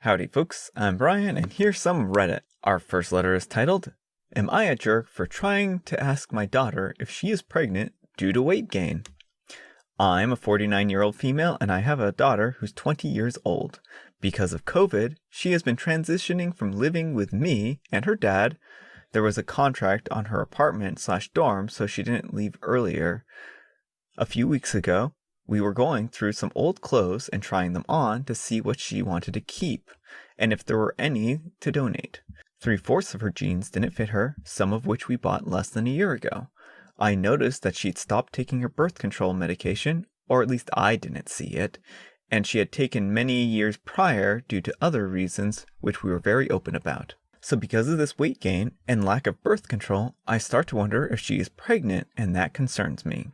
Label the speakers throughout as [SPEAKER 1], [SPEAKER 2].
[SPEAKER 1] Howdy folks, I'm Brian, and here's some Reddit. Our first letter is titled, Am I a jerk for trying to ask my daughter if she is pregnant due to weight gain? I'm a 49-year-old female, and I have a daughter who's 20 years old. Because of COVID, she has been transitioning from living with me and her dad. There was a contract on her apartment/dorm, so she didn't leave earlier. A few weeks ago, we were going through some old clothes and trying them on to see what she wanted to keep, and if there were any to donate. 3/4 of her jeans didn't fit her, some of which we bought less than a year ago. I noticed that she'd stopped taking her birth control medication, or at least I didn't see it, and she had taken many years prior due to other reasons, which we were very open about. So because of this weight gain and lack of birth control, I start to wonder if she is pregnant, and that concerns me.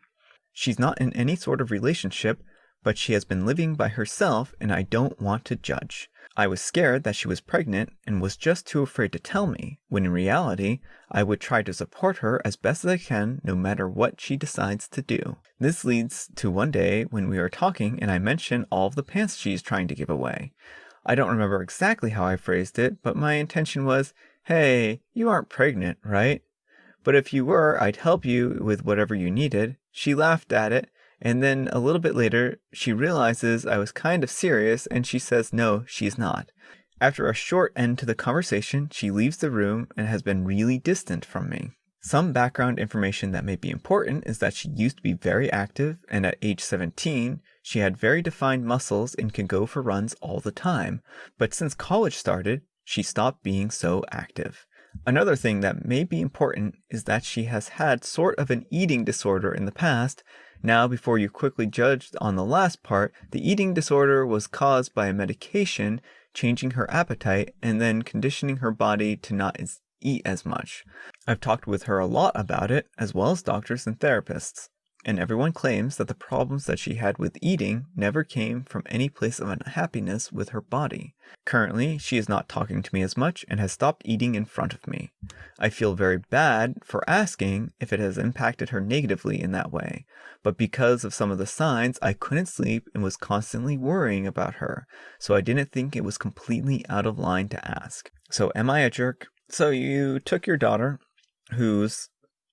[SPEAKER 1] She's not in any sort of relationship, but she has been living by herself, and I don't want to judge. I was scared that she was pregnant and was just too afraid to tell me, when in reality, I would try to support her as best as I can no matter what she decides to do. This leads to one day when we were talking and I mentioned all of the pants she's trying to give away. I don't remember exactly how I phrased it, but my intention was, hey, you aren't pregnant, right? But if you were, I'd help you with whatever you needed. She laughed at it, and then a little bit later, she realizes I was kind of serious, and she says no, she's not. After a short end to the conversation, she leaves the room and has been really distant from me. Some background information that may be important is that she used to be very active, and at age 17, she had very defined muscles and can go for runs all the time. But since college started, she stopped being so active. Another thing that may be important is that she has had sort of an eating disorder in the past. Now, before you quickly judge on the last part, the eating disorder was caused by a medication changing her appetite and then conditioning her body to not eat as much. I've talked with her a lot about it, as well as doctors and therapists, and everyone claims that the problems that she had with eating never came from any place of unhappiness with her body. Currently, she is not talking to me as much and has stopped eating in front of me. I feel very bad for asking if it has impacted her negatively in that way, but because of some of the signs, I couldn't sleep and was constantly worrying about her, so I didn't think it was completely out of line to ask. So am I a jerk? So you took your daughter, who's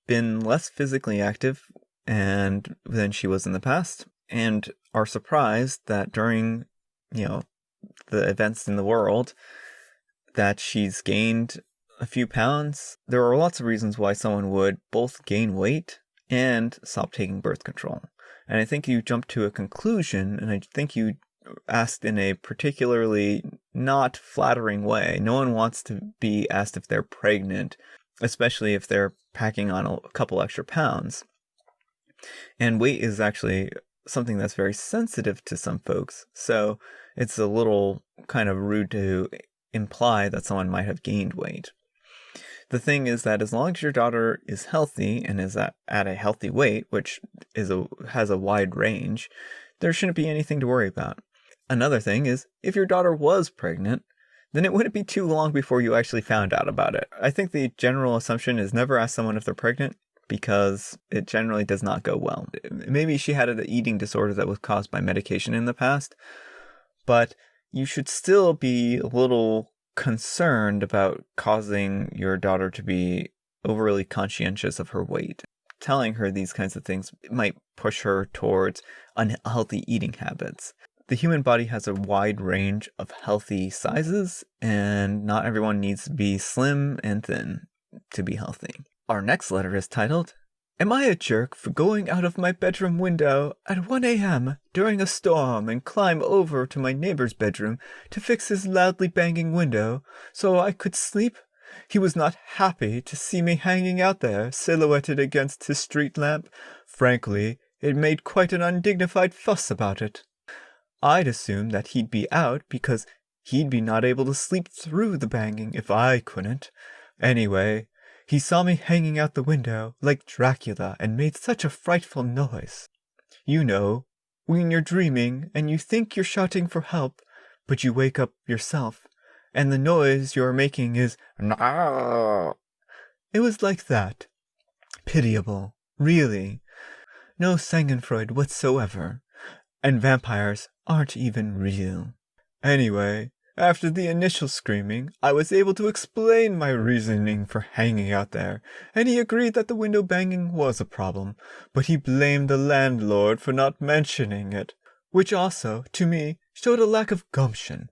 [SPEAKER 1] been less physically active than she was in the past, and are surprised that during, the events in the world, that she's gained a few pounds. There are lots of reasons why someone would both gain weight and stop taking birth control. And I think you jumped to a conclusion, and I think you asked in a particularly not flattering way. No one wants to be asked if they're pregnant, especially if they're packing on a couple extra pounds. And weight is actually something that's very sensitive to some folks, so it's a little kind of rude to imply that someone might have gained weight. The thing is that as long as your daughter is healthy and is at a healthy weight, which has a wide range, there shouldn't be anything to worry about. Another thing is, if your daughter was pregnant, then it wouldn't be too long before you actually found out about it. I think the general assumption is never ask someone if they're pregnant, because it generally does not go well. Maybe she had an eating disorder that was caused by medication in the past, but you should still be a little concerned about causing your daughter to be overly conscientious of her weight. Telling her these kinds of things might push her towards unhealthy eating habits. The human body has a wide range of healthy sizes, and not everyone needs to be slim and thin to be healthy. Our next letter is titled, Am I a jerk for going out of my bedroom window at 1 a.m. during a storm and climb over to my neighbor's bedroom to fix his loudly banging window so I could sleep? He was not happy to see me hanging out there, silhouetted against his street lamp. Frankly, it made quite an undignified fuss about it. I'd assume that he'd be out because he'd be not able to sleep through the banging if I couldn't. Anyway, he saw me hanging out the window like Dracula and made such a frightful noise. You know, when you're dreaming and you think you're shouting for help, but you wake up yourself, and the noise you're making is "Nah." It was like that. Pitiable, really. No Schadenfreude whatsoever. And vampires aren't even real. Anyway, After the initial screaming, I was able to explain my reasoning for hanging out there, and he agreed that the window banging was a problem, but he blamed the landlord for not mentioning it, which also, to me, showed a lack of gumption.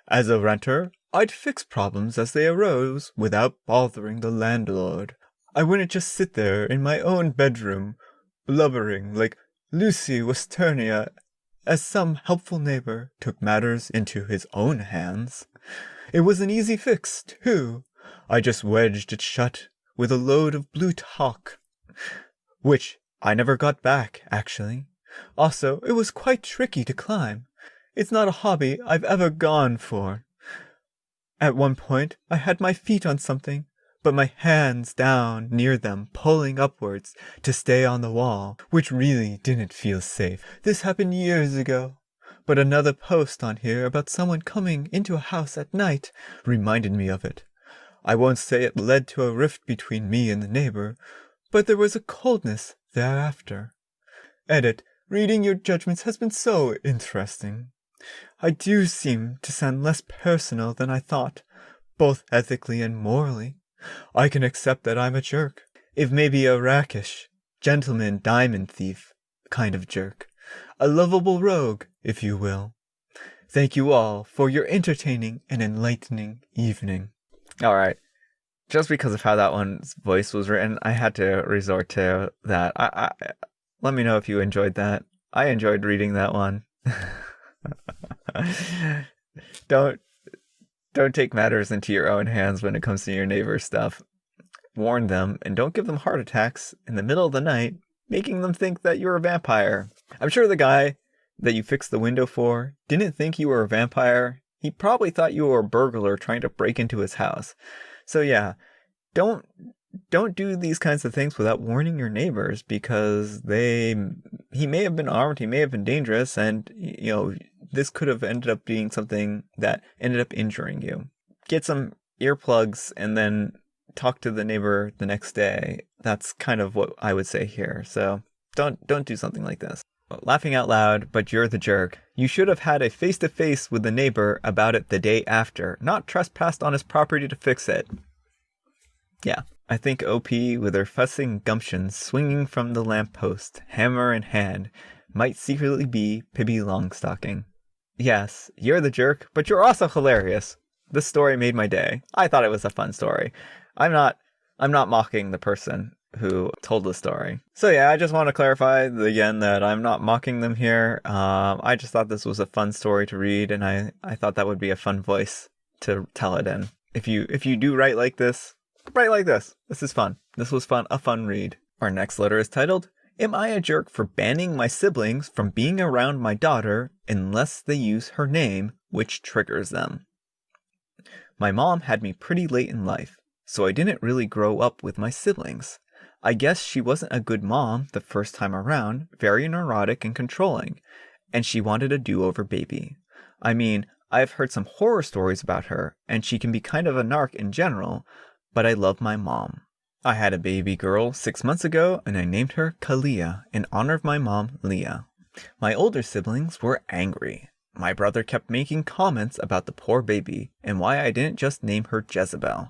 [SPEAKER 1] As a renter, I'd fix problems as they arose without bothering the landlord. I wouldn't just sit there in my own bedroom, blubbering like Lucy Westernia, as some helpful neighbor took matters into his own hands. It was an easy fix, too. I just wedged it shut with a load of blue talk, which I never got back, actually. Also, it was quite tricky to climb. It's not a hobby I've ever gone for. At one point, I had my feet on something, but my hands down near them, pulling upwards to stay on the wall, which really didn't feel safe. This happened years ago, but another post on here about someone coming into a house at night reminded me of it. I won't say it led to a rift between me and the neighbor, but there was a coldness thereafter. Edit. Reading your judgments has been so interesting. I do seem to sound less personal than I thought, both ethically and morally. I can accept that I'm a jerk, if maybe a rakish, gentleman diamond thief kind of jerk. A lovable rogue, if you will. Thank you all for your entertaining and enlightening evening. Alright, just because of how that one's voice was written, I had to resort to that. Let me know if you enjoyed that. I enjoyed reading that one. Don't take matters into your own hands when it comes to your neighbor's stuff. Warn them, and don't give them heart attacks in the middle of the night, making them think that you're a vampire. I'm sure the guy that you fixed the window for didn't think you were a vampire. He probably thought you were a burglar trying to break into his house. So yeah, don't do these kinds of things without warning your neighbors, because he may have been armed, he may have been dangerous, and this could have ended up being something that ended up injuring you. Get some earplugs and then talk to the neighbor the next day. That's kind of what I would say here. So don't do something like this. Laughing out loud, but you're the jerk. You should have had a face-to-face with the neighbor about it the day after, not trespassed on his property to fix it. Yeah. I think OP, with her fussing gumption swinging from the lamppost, hammer in hand, might secretly be Pibby Longstocking. Yes, you're the jerk, but you're also hilarious. This story made my day. I thought it was a fun story. I'm not mocking the person who told the story. So yeah, I just want to clarify again that I'm not mocking them here. I just thought this was a fun story to read, and I thought that would be a fun voice to tell it in. If you do write like this, write like this. This is fun. This was fun. A fun read. Our next letter is titled, Am I a jerk for banning my siblings from being around my daughter unless they use her name, which triggers them? My mom had me pretty late in life, so I didn't really grow up with my siblings. I guess she wasn't a good mom the first time around, very neurotic and controlling, and she wanted a do-over baby. I mean, I've heard some horror stories about her, and she can be kind of a narc in general, but I love my mom. I had a baby girl 6 months ago, and I named her Kalia in honor of my mom, Leah. My older siblings were angry. My brother kept making comments about the poor baby and why I didn't just name her Jezebel.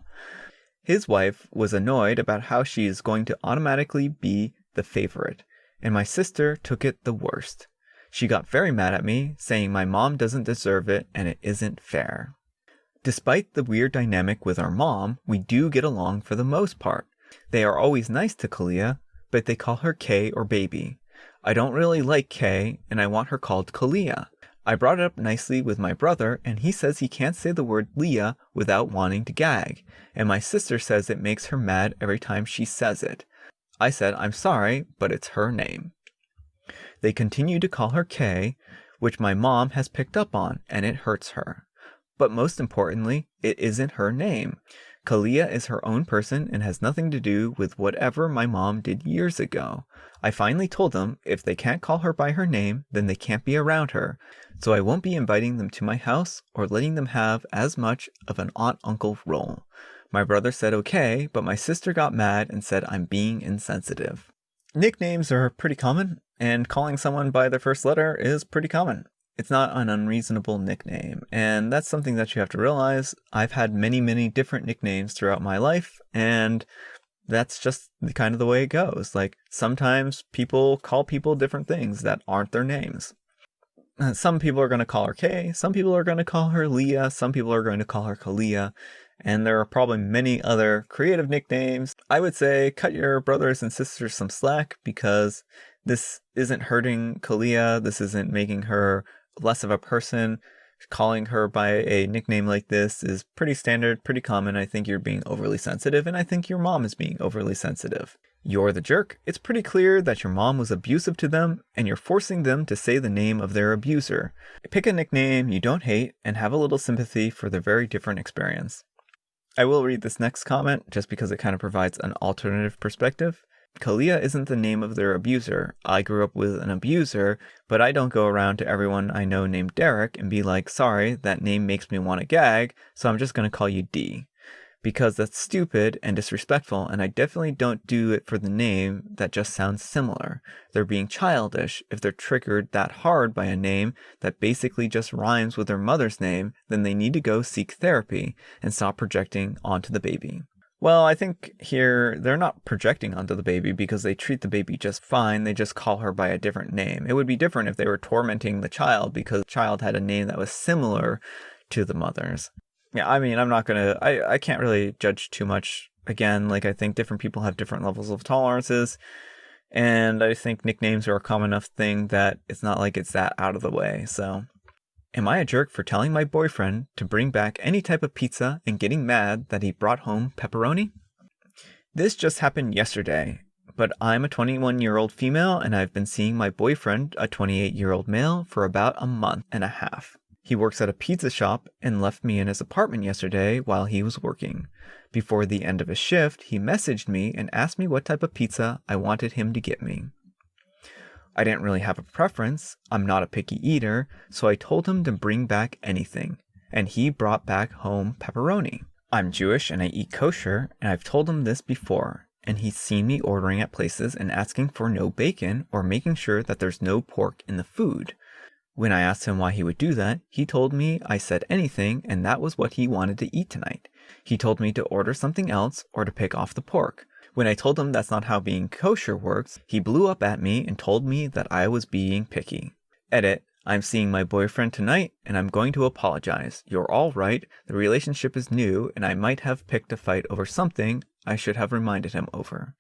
[SPEAKER 1] His wife was annoyed about how she is going to automatically be the favorite, and my sister took it the worst. She got very mad at me, saying my mom doesn't deserve it and it isn't fair. Despite the weird dynamic with our mom, we do get along for the most part. They are always nice to Kalia, but they call her Kay or baby. I don't really like Kay, and I want her called Kalia. I brought it up nicely with my brother, and he says he can't say the word Leah without wanting to gag, and my sister says it makes her mad every time she says it. I said I'm sorry, but it's her name. They continue to call her Kay, which my mom has picked up on, and it hurts her. But most importantly, it isn't her name. Kalia is her own person and has nothing to do with whatever my mom did years ago. I finally told them if they can't call her by her name, then they can't be around her, so I won't be inviting them to my house or letting them have as much of an aunt-uncle role. My brother said okay, but my sister got mad and said I'm being insensitive. Nicknames are pretty common, and calling someone by their first letter is pretty common. It's not an unreasonable nickname, and that's something that you have to realize. I've had many, many different nicknames throughout my life, and that's just kind of the way it goes. Like, sometimes people call people different things that aren't their names. Some people are going to call her Kay, some people are going to call her Leah, some people are going to call her Kalia, and there are probably many other creative nicknames. I would say cut your brothers and sisters some slack, because this isn't hurting Kalia, this isn't making her less of a person. Calling her by a nickname like this is pretty standard, pretty common. I think you're being overly sensitive, and I think your mom is being overly sensitive. You're the jerk. It's pretty clear that your mom was abusive to them, and you're forcing them to say the name of their abuser. Pick a nickname you don't hate, and have a little sympathy for their very different experience. I will read this next comment, just because it kind of provides an alternative perspective. Kalia isn't the name of their abuser. I grew up with an abuser, but I don't go around to everyone I know named Derek and be like, sorry, that name makes me want to gag, so I'm just going to call you D. Because that's stupid and disrespectful, and I definitely don't do it for the name that just sounds similar. They're being childish. If they're triggered that hard by a name that basically just rhymes with their mother's name, then they need to go seek therapy and stop projecting onto the baby. Well, I think here they're not projecting onto the baby, because they treat the baby just fine. They just call her by a different name. It would be different if they were tormenting the child because the child had a name that was similar to the mother's. Yeah, I mean, I can't really judge too much. Again, like, I think different people have different levels of tolerances, and I think nicknames are a common enough thing that it's not like it's that out of the way. So, am I a jerk for telling my boyfriend to bring back any type of pizza and getting mad that he brought home pepperoni? This just happened yesterday, but I'm a 21-year-old female, and I've been seeing my boyfriend, a 28-year-old male, for about a month and a half. He works at a pizza shop and left me in his apartment yesterday while he was working. Before the end of his shift, he messaged me and asked me what type of pizza I wanted him to get me. I didn't really have a preference. I'm not a picky eater, so I told him to bring back anything, and he brought back home pepperoni. I'm Jewish and I eat kosher, and I've told him this before, and he's seen me ordering at places and asking for no bacon or making sure that there's no pork in the food. When I asked him why he would do that, he told me I said anything and that was what he wanted to eat tonight. He told me to order something else or to pick off the pork. When I told him that's not how being kosher works, he blew up at me and told me that I was being picky. Edit, I'm seeing my boyfriend tonight and I'm going to apologize. You're all right, the relationship is new and I might have picked a fight over something I should have reminded him over.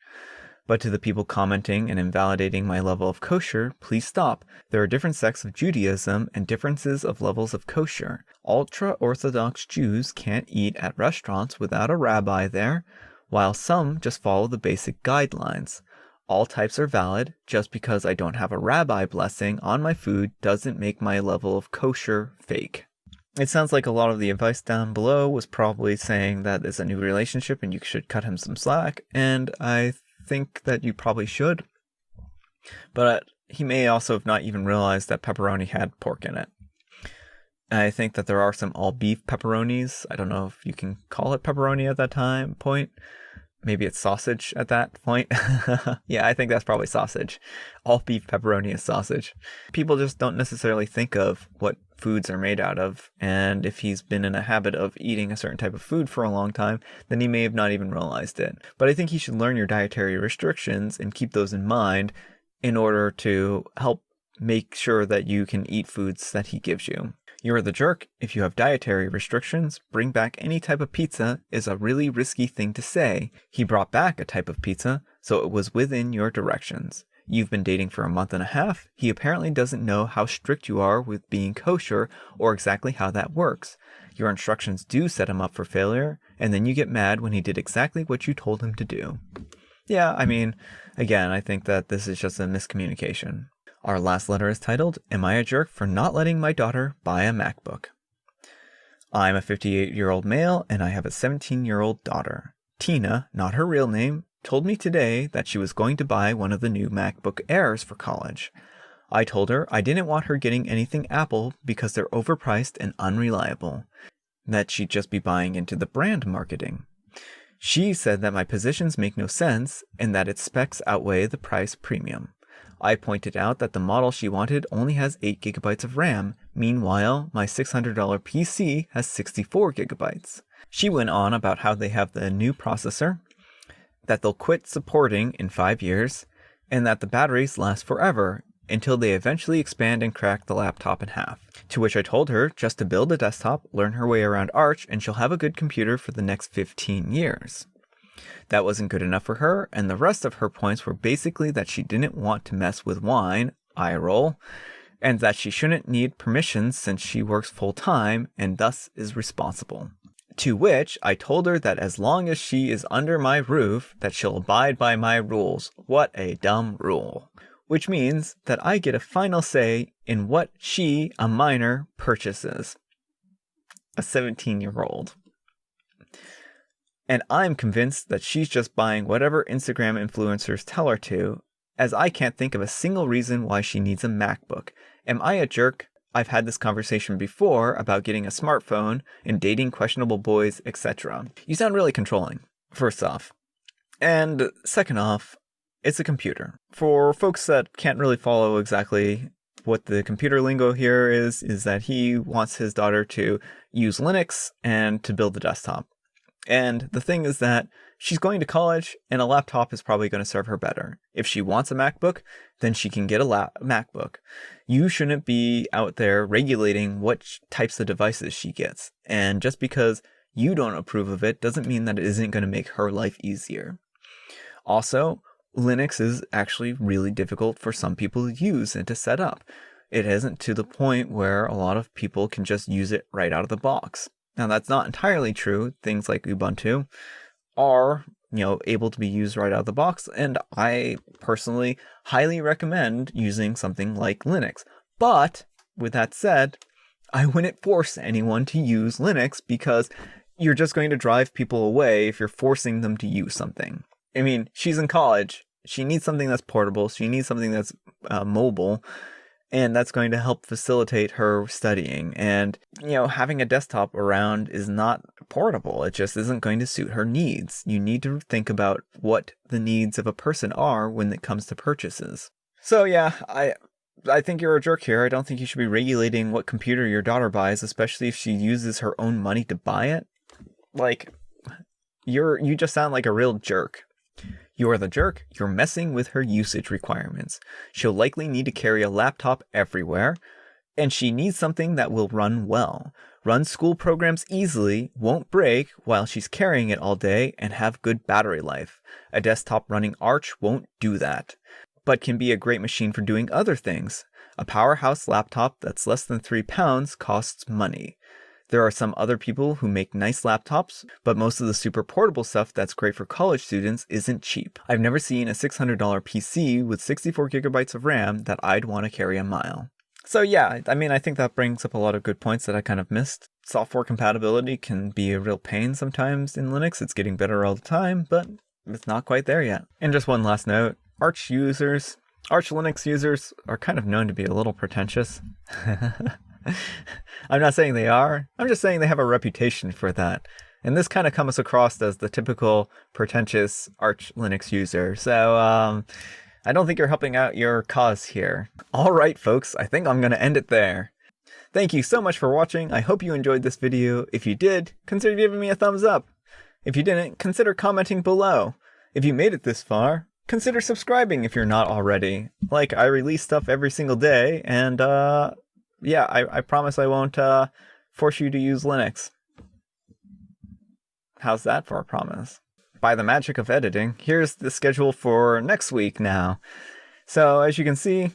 [SPEAKER 1] But to the people commenting and invalidating my level of kosher, please stop. There are different sects of Judaism and differences of levels of kosher. Ultra-Orthodox Jews can't eat at restaurants without a rabbi there, while some just follow the basic guidelines. All types are valid. Just because I don't have a rabbi blessing on my food doesn't make my level of kosher fake. It sounds like a lot of the advice down below was probably saying that it's a new relationship and you should cut him some slack, and I think that you probably should, but he may also have not even realized that pepperoni had pork in it. I think that there are some all beef pepperonis. I don't know if you can call it pepperoni at that point. Maybe it's sausage at that point. Yeah, I think that's probably sausage. All beef pepperoni is sausage. People just don't necessarily think of what foods are made out of, and if he's been in a habit of eating a certain type of food for a long time, then he may have not even realized it. But I think he should learn your dietary restrictions and keep those in mind in order to help make sure that you can eat foods that he gives you. You're the jerk. If you have dietary restrictions, bring back any type of pizza is a really risky thing to say. He brought back a type of pizza, so it was within your directions. You've been dating for a month and a half. He apparently doesn't know how strict you are with being kosher or exactly how that works. Your instructions do set him up for failure, and then you get mad when he did exactly what you told him to do. Yeah, I mean, again, I think that this is just a miscommunication. Our last letter is titled, Am I a Jerk for Not Letting My Daughter Buy a Macbook? I'm a 58-year-old male, and I have a 17-year-old daughter. Tina, not her real name, told me today that she was going to buy one of the new MacBook Airs for college. I told her I didn't want her getting anything Apple because they're overpriced and unreliable, that she'd just be buying into the brand marketing. She said that my positions make no sense and that its specs outweigh the price premium. I pointed out that the model she wanted only has 8 GB of RAM, Meanwhile, my $600 PC has 64 gigabytes. She went on about how they have the new processor, that they'll quit supporting in 5 years, and that the batteries last forever until they eventually expand and crack the laptop in half. To which I told her just to build a desktop, learn her way around Arch, and she'll have a good computer for the next 15 years. That wasn't good enough for her, and the rest of her points were basically that she didn't want to mess with wine, eye roll, and that she shouldn't need permissions since she works full-time and thus is responsible. To which I told her that as long as she is under my roof, that she'll abide by my rules. What a dumb rule. Which means that I get a final say in what she, a minor, purchases. A 17-year-old. And I'm convinced that she's just buying whatever Instagram influencers tell her to, as I can't think of a single reason why she needs a MacBook. Am I a jerk? I've had this conversation before about getting a smartphone and dating questionable boys, etc. You sound really controlling, first off. And second off, it's a computer. For folks that can't really follow exactly what the computer lingo here is that he wants his daughter to use Linux and to build the desktop. And the thing is that she's going to college and a laptop is probably going to serve her better. If she wants a MacBook, then she can get a MacBook. You shouldn't be out there regulating what types of devices she gets. And just because you don't approve of it doesn't mean that it isn't going to make her life easier. Also, Linux is actually really difficult for some people to use and to set up. It isn't to the point where a lot of people can just use it right out of the box. Now, that's not entirely true. Things like Ubuntu are, able to be used right out of the box, and I personally highly recommend using something like Linux. But with that said, I wouldn't force anyone to use Linux because you're just going to drive people away if you're forcing them to use something. I mean, she's in college. She needs something that's portable. She needs something that's mobile. And that's going to help facilitate her studying. And, having a desktop around is not portable. It just isn't going to suit her needs. You need to think about what the needs of a person are when it comes to purchases. So yeah, I think you're a jerk here. I don't think you should be regulating what computer your daughter buys, especially if she uses her own money to buy it. You just sound like a real jerk. You're the jerk. You're messing with her usage requirements. She'll likely need to carry a laptop everywhere, and she needs something that will run well. Run school programs easily, won't break while she's carrying it all day, and have good battery life. A desktop running Arch won't do that, but can be a great machine for doing other things. A powerhouse laptop that's less than 3 pounds costs money. There are some other people who make nice laptops, but most of the super portable stuff that's great for college students isn't cheap. I've never seen a $600 PC with 64 gigabytes of RAM that I'd want to carry a mile. So yeah, I think that brings up a lot of good points that I kind of missed. Software compatibility can be a real pain sometimes in Linux. It's getting better all the time, but it's not quite there yet. And just one last note, Arch Linux users are kind of known to be a little pretentious. I'm not saying they are. I'm just saying they have a reputation for that. And this kind of comes across as the typical pretentious Arch Linux user. So I don't think you're helping out your cause here. All right, folks, I think I'm going to end it there. Thank you so much for watching. I hope you enjoyed this video. If you did, consider giving me a thumbs up. If you didn't, consider commenting below. If you made it this far, consider subscribing if you're not already. I release stuff every single day, and yeah, I promise I won't force you to use Linux. How's that for a promise? By the magic of editing, here's the schedule for next week now. So as you can see,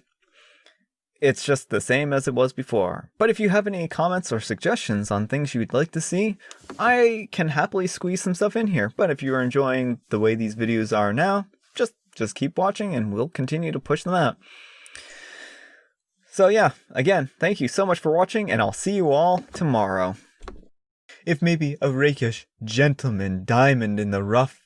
[SPEAKER 1] it's just the same as it was before. But if you have any comments or suggestions on things you'd like to see, I can happily squeeze some stuff in here. But if you're enjoying the way these videos are now, just keep watching and we'll continue to push them out. So yeah, again, thank you so much for watching, and I'll see you all tomorrow. If maybe a rakish gentleman diamond in the rough...